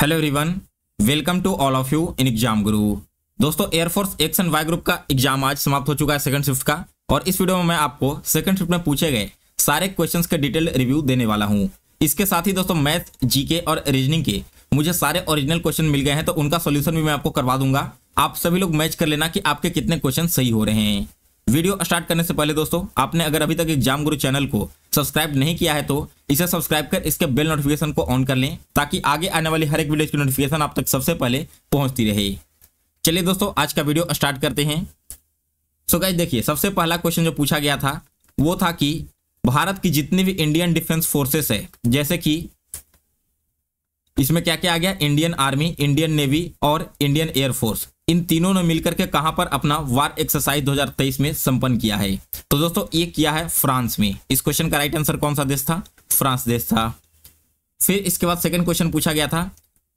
Hello everyone, welcome to all of you in exam Guru. दोस्तों, air force X and Y group का exam आज समाप्त हो चुका है सेकंड शिफ्ट का, और इस वीडियो में मैं आपको सेकंड शिफ्ट में पूछे गए सारे क्वेश्चंस के डिटेल रिव्यू देने वाला हूं। इसके साथ ही दोस्तों मैथ, जीके और रीजनिंग के मुझे सारे ओरिजिनल क्वेश्चन मिल गए हैं, तो उनका सोल्यूशन भी मैं आपको करवा दूंगा। आप सभी लोग मैच कर लेना कि आपके कितने क्वेश्चन सही हो रहे हैं। वीडियो स्टार्ट करने से पहले दोस्तों, आपने अगर अभी तक एग्जाम गुरु चैनल को सब्सक्राइब नहीं किया है तो इसे सब्सक्राइब कर इसके बेल नोटिफिकेशन को ऑन कर लें, ताकि आगे आने वाली हर एक वीडियो की नोटिफिकेशन आप तक सबसे पहले पहुंचती रहे। चलिए दोस्तों, आज का वीडियो स्टार्ट करते हैं। सो गाइस देखिए, सबसे पहला क्वेश्चन जो पूछा गया था वो था कि भारत की जितनी भी इंडियन डिफेंस फोर्सेस है, जैसे कि इसमें क्या क्या आ गया, इंडियन आर्मी, इंडियन नेवी और इंडियन एयरफोर्स, इन तीनों ने मिलकर के कहां पर अपना वार एक्सरसाइज 2023 में संपन्न किया है। तो दोस्तों ये किया है फ्रांस में। इस क्वेश्चन का राइट आंसर कौन सा देश था? फ्रांस देश था। फिर इसके बाद सेकंड क्वेश्चन पूछा गया था,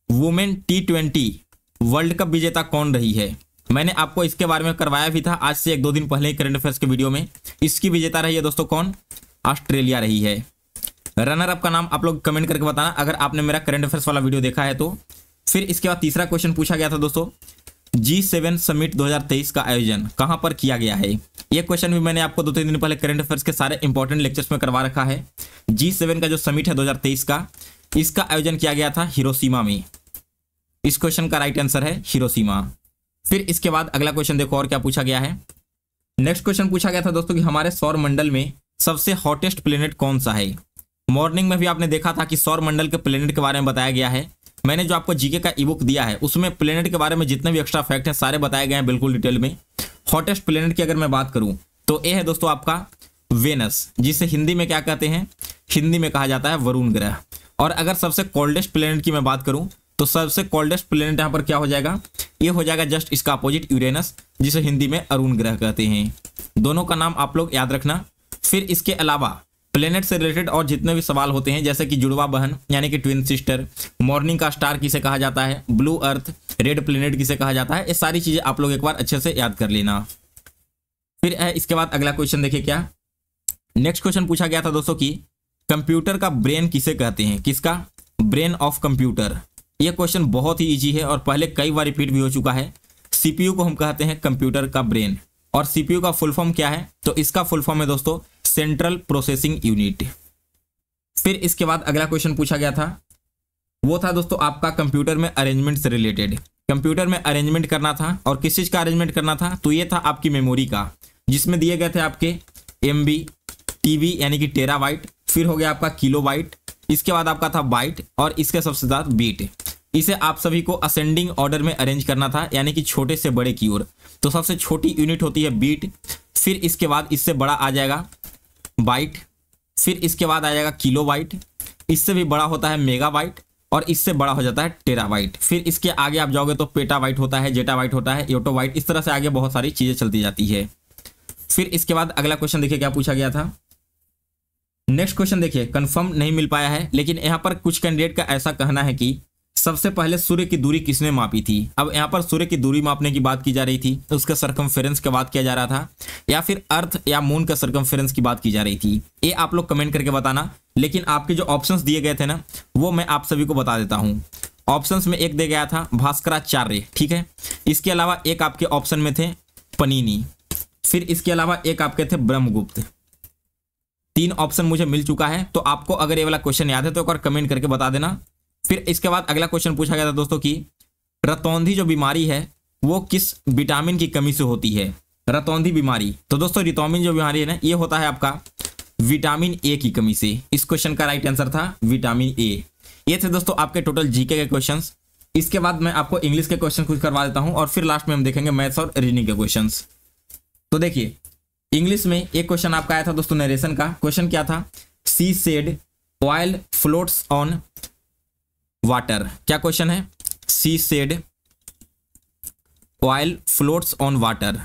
वुमेन T20 वर्ल्ड कप विजेता कौन रही है? मैंने आपको इसके बारे में करवाया भी था आज से 1-2 दिन पहले ही करंट अफेयर्स के वीडियो में। इसकी विजेता रही है दोस्तों कौन? ऑस्ट्रेलिया रही है। रनर अप का नाम आप लोग कमेंट करके बताना अगर आपने मेरा करंट अफेयर्स वाला वीडियो देखा है तो। फिर इसके बाद तीसरा क्वेश्चन पूछा गया था दोस्तों, G7 समिट 2023 का आयोजन कहां पर किया गया है? यह क्वेश्चन भी मैंने आपको 2-3 दिन पहले करंट अफेयर्स के सारे इंपॉर्टेंट लेक्चर्स में करवा रखा है। G7 का जो समिट है 2023 का, इसका आयोजन किया गया था हिरोशिमा में। इस क्वेश्चन का राइट आंसर है हिरोशिमा। फिर इसके बाद अगला क्वेश्चन देखो और क्या पूछा गया है। नेक्स्ट क्वेश्चन पूछा गया था दोस्तों कि हमारे सौर मंडल में सबसे हॉटेस्ट प्लेनेट कौन सा है? मॉर्निंग में भी आपने देखा था कि सौर मंडल के प्लेनेट के बारे में बताया गया है। मैंने जो आपको जीके का ईबुक दिया है उसमें प्लेनेट के बारे में जितने भी एक्स्ट्रा फैक्ट हैं सारे बताए गए हैं बिल्कुल डिटेल में। हॉटेस्ट प्लेनेट की अगर मैं बात करूं तो ये है दोस्तों आपका वेनस, जिसे हिंदी में क्या कहते हैं? हिंदी में कहा जाता है वरुण ग्रह। और अगर सबसे कोल्डेस्ट प्लेनेट की मैं बात करूं तो सबसे कोल्डेस्ट प्लेनेट यहाँ पर क्या हो जाएगा? ये हो जाएगा जस्ट इसका अपोजिट, यूरेनस, जिसे हिंदी में अरुण ग्रह कहते हैं। दोनों का नाम आप लोग याद रखना। फिर इसके अलावा प्लेनेट से रिलेटेड और जितने भी सवाल होते हैं, जैसे कि जुड़वा बहन यानी कि ट्विन सिस्टर, मॉर्निंग का स्टार किसे कहा जाता है, ब्लू अर्थ, रेड प्लेनेट किसे कहा जाता है, ये सारी चीजें आप लोग एक बार अच्छे से याद कर लेना। फिर इसके बाद अगला क्वेश्चन देखिए क्या। नेक्स्ट क्वेश्चन पूछा गया था दोस्तों कि कंप्यूटर का ब्रेन किसे कहते हैं? किसका? Brain of computer. यह क्वेश्चन बहुत ही ईजी है और पहले कई बार रिपीट भी हो चुका है। सीपीयू को हम कहते हैं कंप्यूटर का ब्रेन, और सीपीयू का फुल फॉर्म क्या है? तो इसका फुल फॉर्म है दोस्तों सेंट्रल प्रोसेसिंग यूनिट। फिर इसके बाद अगला क्वेश्चन पूछा गया था, वो था दोस्तों आपका कंप्यूटर में अरेंजमेंट से रिलेटेड। कंप्यूटर में अरेंजमेंट करना था, और किस चीज का अरेंजमेंट करना था? तो ये था आपकी मेमोरी का, जिसमें दिए गए थे आपके MB, TB यानी कि टेराबाइट, फिर हो गया आपका किलोबाइट, इसके बाद आपका था बाइट, और इसके सबसे साथ बीट। इसे आप सभी को असेंडिंग ऑर्डर में अरेंज करना था, यानी कि छोटे से बड़े की ओर। तो सबसे छोटी यूनिट होती है बीट, फिर इसके बाद इससे बड़ा आ जाएगा बाइट, फिर इसके बाद आ जाएगा किलोबाइट, इससे भी बड़ा होता है मेगाबाइट, और इससे बड़ा हो जाता है टेराबाइट। फिर इसके आगे आप जाओगे तो पेटाबाइट होता है, जेटाबाइट होता है, योटोबाइट, इस तरह से आगे बहुत सारी चीजें चलती जाती है। फिर इसके बाद अगला क्वेश्चन देखिए क्या पूछा गया था। नेक्स्ट क्वेश्चन देखिए, कंफर्म नहीं मिल पाया है, लेकिन यहाँ पर कुछ कैंडिडेट का ऐसा कहना है कि सबसे पहले सूर्य की दूरी किसने मापी थी? अब यहाँ पर सूर्य की दूरी मापने की बात की जा रही थी, तो उसका सर्कमफेरेंस की बात किया जा रहा था, या फिर अर्थ या मून का सर्कमफेरेंस की बात की जा रही थी। ये आप लोग कमेंट करके बताना। लेकिन आपके जो ऑप्शंस दिए गए थे ना, वो मैं आप सभी को बता देता हूँ। ऑप्शंस में एक दे गया था भास्कराचार्य, ठीक है। इसके अलावा एक आपके ऑप्शन में थे पनीनी, फिर इसके अलावा एक आपके थे ब्रह्मगुप्त। 3 ऑप्शन मुझे मिल चुका है, तो आपको अगर ये वाला क्वेश्चन याद है तो एक बार कमेंट करके बता देना। फिर इसके बाद अगला क्वेश्चन पूछा गया था दोस्तों कि रतौंधी जो बीमारी है वो किस विटामिन की कमी से होती है? रतौंधी बीमारी, तो दोस्तों रितौमिन जो बीमारी है ना, ये होता है आपका विटामिन ए की कमी से। इस क्वेश्चन का राइट आंसर था विटामिन ए। ये थे दोस्तों आपके टोटल जीके के क्वेश्चंस। इसके बाद मैं आपको इंग्लिश के क्वेश्चन कुछ करवा देता हूं, और फिर लास्ट में हम देखेंगे मैथ्स और रीजनिंग के क्वेश्चन। तो देखिए इंग्लिश में एक क्वेश्चन आपका आया था दोस्तों नरेशन का। क्वेश्चन क्या था? She said oil floats on water. क्या क्वेश्चन है? She said oil floats on water.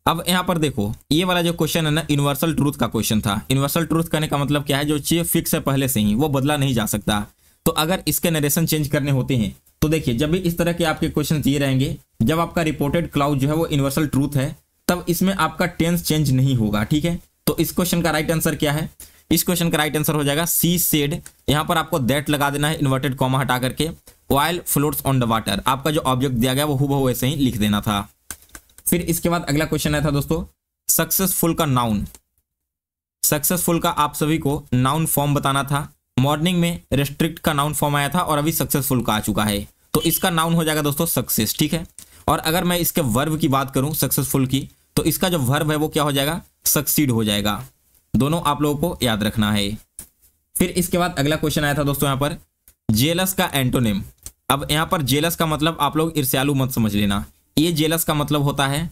अब यहां पर देखो, ये वाला जो क्वेश्चन है ना, यूनिवर्सल ट्रूथ का क्वेश्चन था। यूनिवर्सल ट्रूथ कहने का मतलब क्या है? जो चीज फिक्स है पहले से ही, वो बदला नहीं जा सकता। तो अगर इसके नरेशन चेंज करने होते हैं तो देखिए, जब भी इस तरह के आपके क्वेश्चन दिए रहेंगे, जब आपका रिपोर्टेड क्लाउड जो है वो यूनिवर्सल ट्रूथ है, तब इसमें आपका टेंस चेंज नहीं होगा, ठीक है। तो इस क्वेश्चन का राइट आंसर क्या है? इस क्वेश्चन का राइट आंसर हो जाएगा सी सेड। यहां पर आपको दैट लगा देना है इन्वर्टेड कॉमा हटा करके, oil floats on the water. आपका जो ऑब्जेक्ट दिया गया वो हूबहू वैसे ही लिख देना था। फिर इसके बाद अगला क्वेश्चन आया था दोस्तों सक्सेसफुल का नाउन। सक्सेसफुल का आप सभी को नाउन फॉर्म बताना था। मॉर्निंग में रेस्ट्रिक्ट का नाउन फॉर्म आया था और अभी सक्सेसफुल का आ चुका है, तो इसका नाउन हो जाएगा दोस्तों सक्सेस, ठीक है। और अगर मैं इसके वर्ब की बात करूं सक्सेसफुल की, तो इसका जो वर्ब है वो क्या हो जाएगा, सक्सीड हो जाएगा। दोनों आप लोगों को याद रखना है। फिर इसके बाद अगला क्वेश्चन आया था दोस्तों यहाँ पर जेलस का एंटोनिम। अब यहाँ पर जेलस का मतलब आप लोग ईर्ष्यालु मत समझ लेना, ये जेलस का मतलब होता है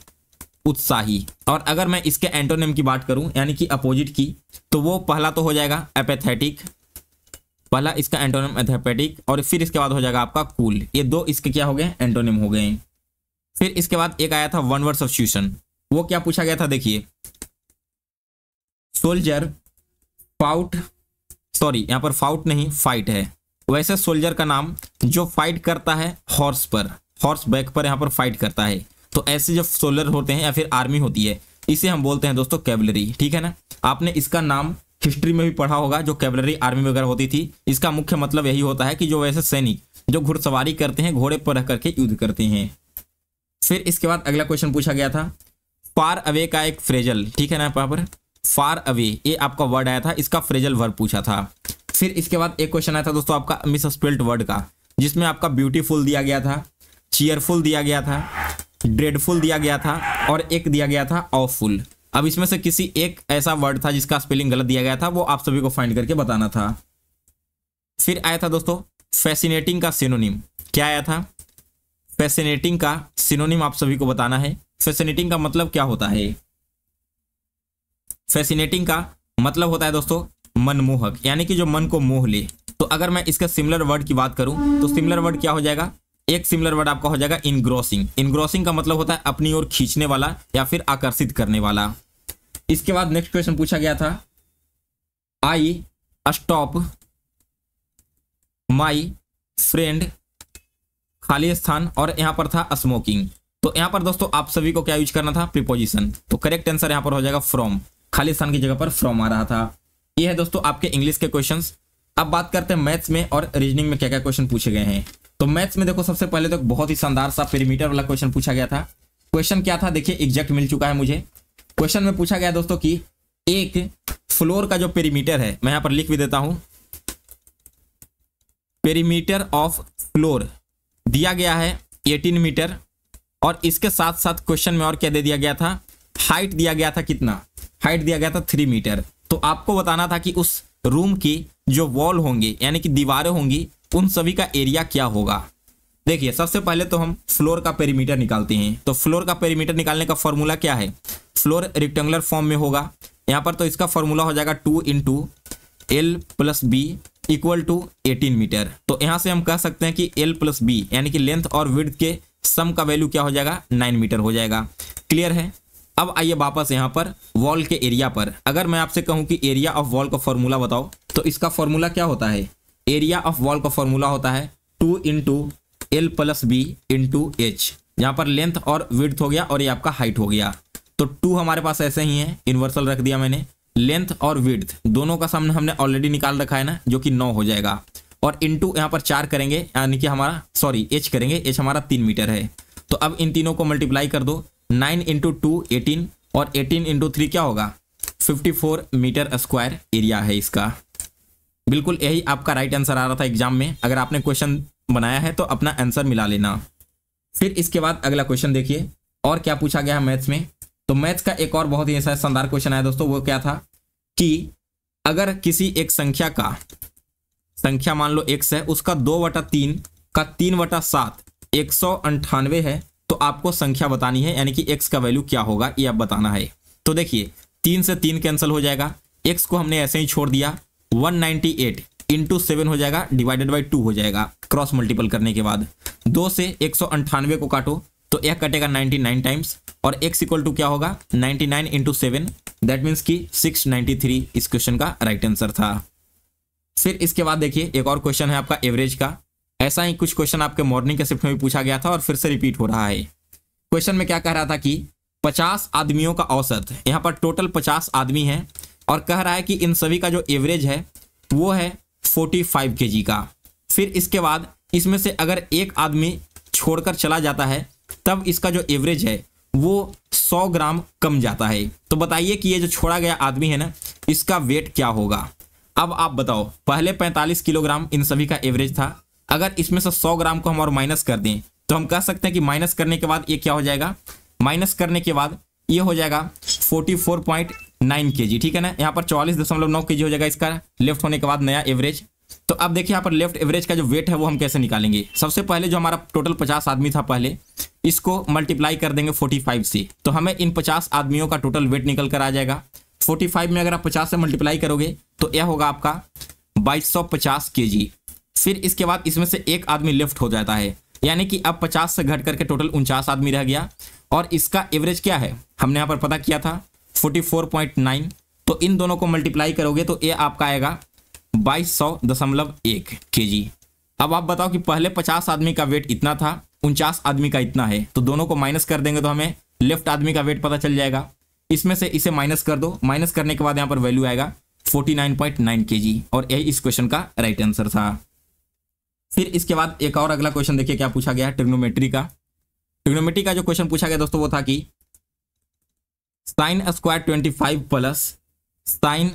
उत्साही। और अगर मैं इसके एंटोनिम की बात करूं यानी कि अपोजिट की, तो वो पहला तो हो जाएगा एपेथेटिक, पहला इसका एंटोनिम एपेथेटिक, और फिर इसके बाद हो जाएगा आपका कूल। ये दो इसके क्या हो गए, एंटोनिम हो गए। फिर इसके बाद एक आया था वन वर्ड सब्स्टिट्यूशन। वो क्या पूछा गया था, देखिए सोल्जर फाउट, सॉरी यहाँ पर फाउट नहीं फाइट है। वैसे सोल्जर का नाम जो फाइट करता है हॉर्स पर, हॉर्स बैक पर यहाँ पर फाइट करता है, तो ऐसे जो सोल्जर होते हैं या फिर आर्मी होती है, इसे हम बोलते हैं दोस्तों कैवलरी, ठीक है ना। आपने इसका नाम हिस्ट्री में भी पढ़ा होगा, जो कैवलरी आर्मी वगैरह होती थी। इसका मुख्य मतलब यही होता है कि जो वैसे सैनिक जो घुड़सवारी करते हैं, घोड़े पर रह करके युद्ध करते हैं। फिर इसके बाद अगला क्वेश्चन पूछा गया था फार अवे का एक फ्रेजल, ठीक है ना। यहाँ पर फार अवे ये आपका वर्ड आया था, इसका फ्रेजल वर्ब पूछा था। फिर इसके बाद एक क्वेश्चन आया था दोस्तों आपका मिसस्पेल्ड वर्ड का, जिसमें आपका ब्यूटीफुल दिया गया था, चीयरफुल दिया गया था, ड्रेडफुल दिया गया था और एक दिया गया था ऑफुल। अब इसमें से किसी एक ऐसा वर्ड था जिसका स्पेलिंग गलत दिया गया था, वो आप सभी को फाइंड करके बताना था। फिर आया था दोस्तों फैसिनेटिंग का सिनोनिम। क्या आया था, फैसिनेटिंग का सिनोनिम आप सभी को बताना है। फैसिनेटिंग का मतलब क्या होता है, फैसिनेटिंग का मतलब होता है दोस्तों मनमोहक, यानी कि जो मन को मोह ले। तो अगर मैं इसका सिमिलर वर्ड की बात करूं तो सिमिलर वर्ड क्या हो जाएगा, एक सिमिलर वर्ड आपका हो जाएगा इनग्रोसिंग। इनग्रोसिंग का मतलब होता है अपनी ओर खींचने वाला या फिर आकर्षित करने वाला। इसके बाद नेक्स्ट क्वेश्चन पूछा गया था आई स्टॉप माई फ्रेंड खाली स्थान, और यहां पर था स्मोकिंग। तो यहां पर दोस्तों आप सभी को क्या यूज करना था, प्रीपोजिशन। तो करेक्ट आंसर यहां पर हो जाएगा फ्रॉम, खाली स्थान की जगह पर फ्रॉम आ रहा था। ये है दोस्तों आपके इंग्लिश के क्वेश्चंस। अब बात करते हैं मैथ्स में और रीजनिंग में क्या क्या क्वेश्चन पूछे गए हैं। तो मैथ्स में देखो सबसे पहले तो बहुत ही शानदार सा पेरीमीटर वाला क्वेश्चन पूछा गया था। क्वेश्चन क्या था, देखिए एग्जैक्ट मिल चुका है मुझे। क्वेश्चन में पूछा गया दोस्तों कि एक फ्लोर का जो पेरीमीटर है, मैं यहां पर लिख भी देता हूं, पेरीमीटर ऑफ फ्लोर दिया गया है 18 मीटर, और इसके साथ साथ क्वेश्चन में और क्या दे दिया गया था, हाइट दिया गया था, कितना हाइट दिया गया था 3 मीटर। तो आपको बताना था कि उस रूम की जो वॉल होंगे यानी कि दीवारें होंगी, उन सभी का एरिया क्या होगा। देखिए सबसे पहले तो हम फ्लोर का पेरीमीटर निकालते हैं। तो फ्लोर का पेरीमीटर निकालने का फॉर्मूला क्या है, फ्लोर रेक्टेंगुलर फॉर्म में होगा यहाँ पर, तो इसका फॉर्मूला हो जाएगा 2 × L + B = 18 मीटर। तो यहां से हम कह सकते हैं कि L + B यानी कि लेंथ और विड्थ के सम का वैल्यू क्या हो जाएगा, 9 मीटर हो जाएगा। क्लियर है। अब आइए वापस यहाँ पर वॉल के एरिया पर। अगर मैं आपसे कहूं कि एरिया ऑफ वॉल का फॉर्मूला बताओ, तो इसका फॉर्मूला क्या होता है, एरिया ऑफ वॉल का फॉर्मूला होता है 2 × L + B × H। यहाँ पर लेंथ और विड्थ हो गया और ये आपका हाइट हो गया। तो 2 हमारे पास ऐसे ही है, इन्वर्सल रख दिया मैंने। लेंथ और विड्थ दोनों का सम हमने ऑलरेडी निकाल रखा है ना, जो कि 9 हो जाएगा। और इंटू यहाँ पर 4 करेंगे, यानी कि हमारा H करेंगे, H हमारा 3 मीटर है। तो अब इन तीनों को मल्टीप्लाई कर दो, 9 × 2 18 और 18 × 3 क्या होगा, 54 मीटर स्क्वायर एरिया है इसका। बिल्कुल यही आपका राइट आंसर आ रहा था एग्जाम में। अगर आपने क्वेश्चन बनाया है तो अपना आंसर मिला लेना। फिर इसके बाद अगला क्वेश्चन देखिए और क्या पूछा गया है मैथ्स में। तो मैथ्स का एक और बहुत ही ऐसा शानदार क्वेश्चन आया दोस्तों, वो क्या था कि अगर किसी एक संख्या का, संख्या मान लो x है, उसका 2/3 का 3/7 198 है, तो आपको संख्या बतानी है, यानी कि x का वैल्यू क्या होगा ये आप बताना है। तो देखिए 3 से 3 कैंसिल हो जाएगा, x को हमने ऐसे ही छोड़ दिया, 198 × 7 हो जाएगा, /2 हो जाएगा क्रॉस मल्टीपल करने के बाद। 2 से 198 को काटो तो यह कटेगा 99 टाइम्स, और x = क्या होगा 99 × 7, दैट मीन्स कि 693 इस क्वेश्चन का राइट आंसर था। फिर इसके बाद देखिए एक और क्वेश्चन है आपका एवरेज का। ऐसा ही कुछ क्वेश्चन आपके मॉर्निंग के शिफ्ट में भी पूछा गया था और फिर से रिपीट हो रहा है। क्वेश्चन में क्या कह रहा था कि 50 आदमियों का औसत, यहाँ पर टोटल 50 आदमी हैं और कह रहा है कि इन सभी का जो एवरेज है वो है 45 kg का। फिर इसके बाद इसमें से अगर एक आदमी छोड़कर चला जाता है तब इसका जो एवरेज है वो 100 ग्राम कम जाता है। तो बताइए कि ये जो छोड़ा गया आदमी है ना, इसका वेट क्या होगा। अब आप बताओ, पहले 45 किलोग्राम इन सभी का एवरेज था, अगर इसमें से 100 ग्राम को हम और माइनस कर दें तो हम कह सकते हैं कि माइनस करने के बाद ये क्या हो जाएगा, माइनस करने के बाद ये हो जाएगा 44.9 kg, ठीक है ना। यहाँ पर 44.9 kg हो जाएगा इसका लेफ्ट होने के बाद नया एवरेज। तो अब देखिए यहाँ पर लेफ्ट एवरेज का जो वेट है वो हम कैसे निकालेंगे। सबसे पहले जो हमारा टोटल 50 आदमी था, पहले इसको मल्टीप्लाई कर देंगे 45 से, तो हमें इन 50 आदमियों का टोटल वेट निकल कर आ जाएगा। 45 में अगर आप 50 से मल्टीप्लाई करोगे तो यह होगा आपका 2250 kg। फिर इसके बाद इसमें से एक आदमी लेफ्ट हो जाता है, यानी कि अब 50 से घट करके टोटल 49 आदमी रह गया और इसका एवरेज क्या है हमने यहाँ पर पता किया था 44.9। तो इन दोनों को मल्टीप्लाई करोगे तो ये आपका आएगा 2200.1 kg। अब आप बताओ कि पहले 50 आदमी का वेट इतना था, 49 आदमी का इतना है, तो दोनों को माइनस कर देंगे तो हमें लेफ्ट आदमी का वेट पता चल जाएगा। इसमें से इसे माइनस कर दो, माइनस करने के बाद यहाँ पर वैल्यू आएगा 49.9 kg और यही इस क्वेश्चन का राइट आंसर था। फिर इसके बाद एक और अगला क्वेश्चन देखिए क्या पूछा गया है, ट्रिग्नोमेट्री का। ट्रिग्नोमेट्री का जो क्वेश्चन पूछा गया दोस्तों वो था कि sine square 25 plus sine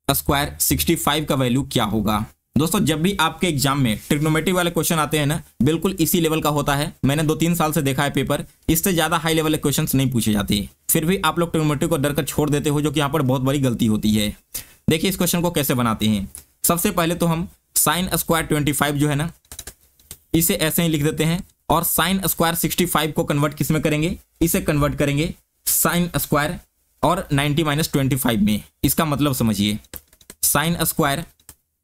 square 65 का वैल्यू क्या होगा। दोस्तों जब भी आपके एग्जाम में ट्रिग्नोमेट्री वाले क्वेश्चन आते हैं ना, बिल्कुल इसी लेवल का होता है। मैंने 2-3 साल से देखा है पेपर, इससे ज्यादा हाई लेवल के क्वेश्चंस नहीं पूछे जाते, फिर भी आप लोग ट्रिग्नोमेट्री को डर कर छोड़ देते हो, जो कि यहाँ पर बहुत बड़ी गलती होती है। देखिए इस क्वेश्चन को कैसे बनाते हैं। सबसे पहले तो हम साइन स्क्वायर 25 जो है ना, इसे ऐसे ही लिख देते हैं और साइन स्क्वायर 65 को कन्वर्ट किस में करेंगे, इसे कन्वर्ट करेंगे साइन स्क्वायर और 90 - 25 में। इसका मतलब समझिए, sine square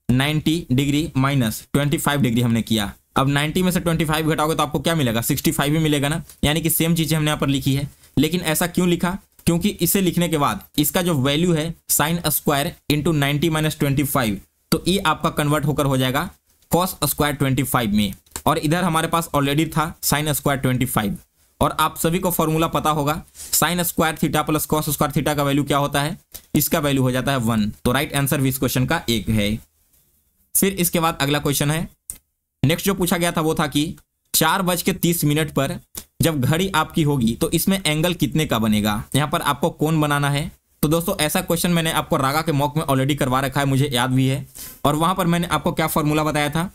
90 degree minus 25 degree हमने किया। अब 90 में से 25 घटाओगे तो आपको क्या मिलेगा, 65 ही मिलेगा ना, यानी कि सेम चीजें हमने यहाँ पर लिखी है। लेकिन ऐसा क्यों लिखा, क्योंकि इसे लिखने के बाद इसका जो वैल्यू है साइन स्क्वायर इंटू 90 - 25, तो ये आपका कन्वर्ट होकर हो जाएगा कॉस स्क्वायर 25 में। और इधर हमारे पास ऑलरेडी था साइन स्क्वायर 25, और आप सभी को फॉर्मूला पता होगा, sine square theta plus cos square theta का वैल्यू क्या होता है, इसका वैल्यू हो जाता है 1। तो राइट आंसर भी इस क्वेश्चन का 1 है। फिर इसके बाद अगला क्वेश्चन है, नेक्स्ट जो पूछा गया था वो था कि 4:30 पर जब घड़ी आपकी होगी तो इसमें एंगल कितने का बनेगा। यहाँ पर आपको कोण बनाना है। तो दोस्तों ऐसा क्वेश्चन मैंने आपको रागा के मॉक में ऑलरेडी करवा रखा है, मुझे याद भी है। और वहां पर मैंने आपको क्या फॉर्मूला बताया था,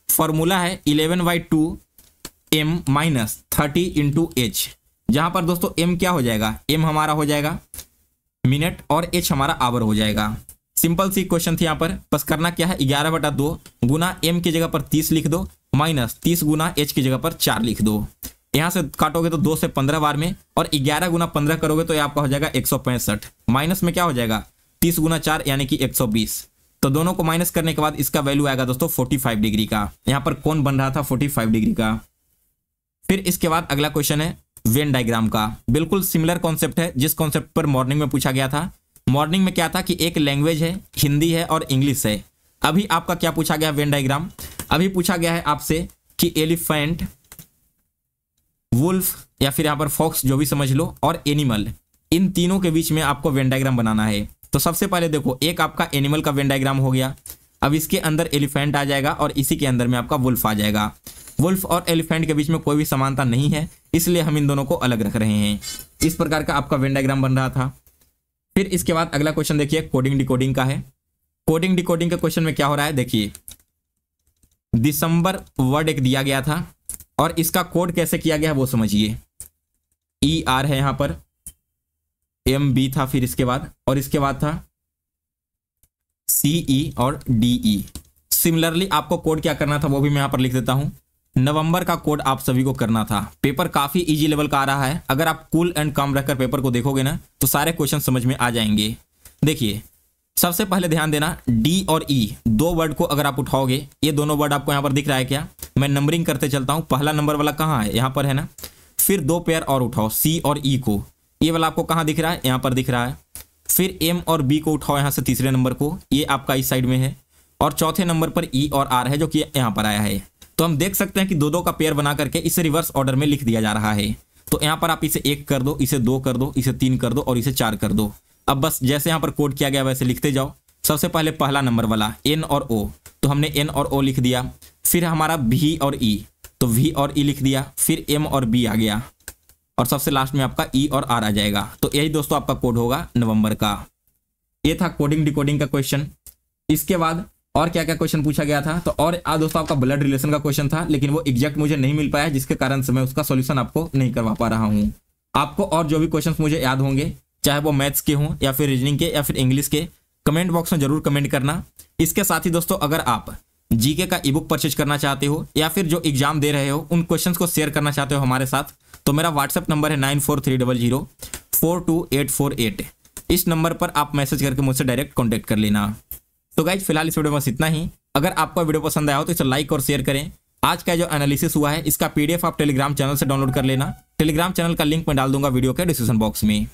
फॉर्मूला है 11/2 m - 30 × h, जहां पर दोस्तों m क्या हो जाएगा, m हमारा हो जाएगा मिनट और h हमारा आवर हो जाएगा। सिंपल सी क्वेश्चन थी यहाँ पर, बस करना क्या है 11/2 गुना m की जगह पर 30 लिख दो, माइनस 30 गुना h की जगह पर 4 लिख दो। यहां से काटोगे तो 2 से 15 बार में, और 11 गुना 15 करोगे तो ये आपका हो जाएगा 165, माइनस में क्या हो जाएगा 30 गुना 4 यानी कि 120। तो दोनों को माइनस करने के बाद इसका वैल्यू आएगा दोस्तों 45 डिग्री का। यहाँ पर कौन बन रहा था 45 डिग्री का। फिर इसके बाद अगला क्वेश्चन है वेन डायग्राम का। बिल्कुल सिमिलर कॉन्सेप्ट है जिस कॉन्सेप्ट पर मॉर्निंग में पूछा गया था। मॉर्निंग में क्या था कि एक लैंग्वेज है, हिंदी है और इंग्लिश है। अभी आपका क्या पूछा गया वेन डायग्राम, अभी पूछा गया है आपसे कि एलिफेंट, वुल्फ या फिर यहाँ पर फॉक्स जो भी समझ लो, और एनिमल, इन तीनों के बीच में आपको वेन डायग्राम बनाना है। तो सबसे पहले देखो, एक आपका एनिमल का वेन डायग्राम हो गया, अब इसके अंदर एलिफेंट आ जाएगा और इसी के अंदर में आपका वुल्फ आ जाएगा। वुल्फ और एलिफेंट के बीच में कोई भी समानता नहीं है, इसलिए हम इन दोनों को अलग रख रहे हैं। इस प्रकार का आपका वेन डायग्राम बन रहा था। फिर इसके बाद अगला क्वेश्चन देखिए कोडिंग डिकोडिंग का है। कोडिंग डिकोडिंग के क्वेश्चन में क्या हो रहा है, देखिए दिसंबर वर्ड एक दिया गया था और इसका कोड कैसे किया गया है वो समझिए। ER है यहाँ पर, MB था फिर इसके बाद, और इसके बाद था CE और DE। सिमिलरली आपको कोड क्या करना था वो भी मैं यहाँ पर लिख देता हूँ। नवंबर का कोड आप सभी को करना था। पेपर काफी इजी लेवल का आ रहा है, अगर आप कूल एंड काम रखकर पेपर को देखोगे ना तो सारे क्वेश्चन समझ में आ जाएंगे। देखिए सबसे पहले ध्यान देना, D और E दो वर्ड को अगर आप उठाओगे, ये दोनों वर्ड आपको यहाँ पर दिख रहा है क्या, मैं नंबरिंग करते चलता हूँ। पहला नंबर वाला कहाँ है, यहाँ पर है ना। फिर दो पेयर और उठाओ, C और E को, ये वाला आपको कहाँ दिख रहा है, यहाँ पर दिख रहा है। फिर M और B को उठाओ यहाँ से तीसरे नंबर को, ये आपका इस साइड में है। और चौथे नंबर पर E और R है जो कि यहाँ पर आया है। तो हम देख सकते हैं कि दो दो का पेयर बना करके इसे रिवर्स ऑर्डर में लिख दिया जा रहा है। तो यहाँ पर आप इसे 1 कर दो, इसे 2 कर दो, इसे 3 कर दो और इसे 4 कर दो। अब बस जैसे यहाँ पर कोड किया गया वैसे लिखते जाओ। सबसे पहले पहला नंबर वाला N और O, तो हमने N और O लिख दिया। फिर हमारा भी और ई, तो वी और ई लिख दिया, फिर एम और बी आ गया, और सबसे लास्ट में आपका ई और आर आ जाएगा। तो यही दोस्तों आपका कोड होगा नवंबर का। ये था कोडिंग डिकोडिंग का क्वेश्चन। इसके बाद और क्या क्या क्वेश्चन पूछा गया था, तो और आज दोस्तों आपका ब्लड रिलेशन का क्वेश्चन था, लेकिन वो एग्जैक्ट मुझे नहीं मिल पाया, जिसके कारण से मैं उसका सॉल्यूशन आपको नहीं करवा पा रहा हूँ। आपको और जो भी क्वेश्चंस मुझे याद होंगे, चाहे वो मैथ्स के हों या फिर रीजनिंग के या फिर इंग्लिश के, कमेंट बॉक्स में जरूर कमेंट करना। इसके साथ ही दोस्तों अगर आप जीके का ई बुक परचेज करना चाहते हो या फिर जो एग्जाम दे रहे हो उन क्वेश्चंस को शेयर करना चाहते हो हमारे साथ, तो मेरा व्हाट्सएप नंबर है 9430042848। इस नंबर पर आप मैसेज करके मुझसे डायरेक्ट कॉन्टैक्ट कर लेना। तो गाइज फिलहाल इस वीडियो में बस इतना ही। अगर आपको वीडियो पसंद आया हो तो इसे लाइक और शेयर करें। आज का जो एनालिसिस हुआ है इसका पीडीएफ आप टेलीग्राम चैनल से डाउनलोड कर लेना। टेलीग्राम चैनल का लिंक मैं डाल दूंगा वीडियो के डिस्क्रिप्शन बॉक्स में।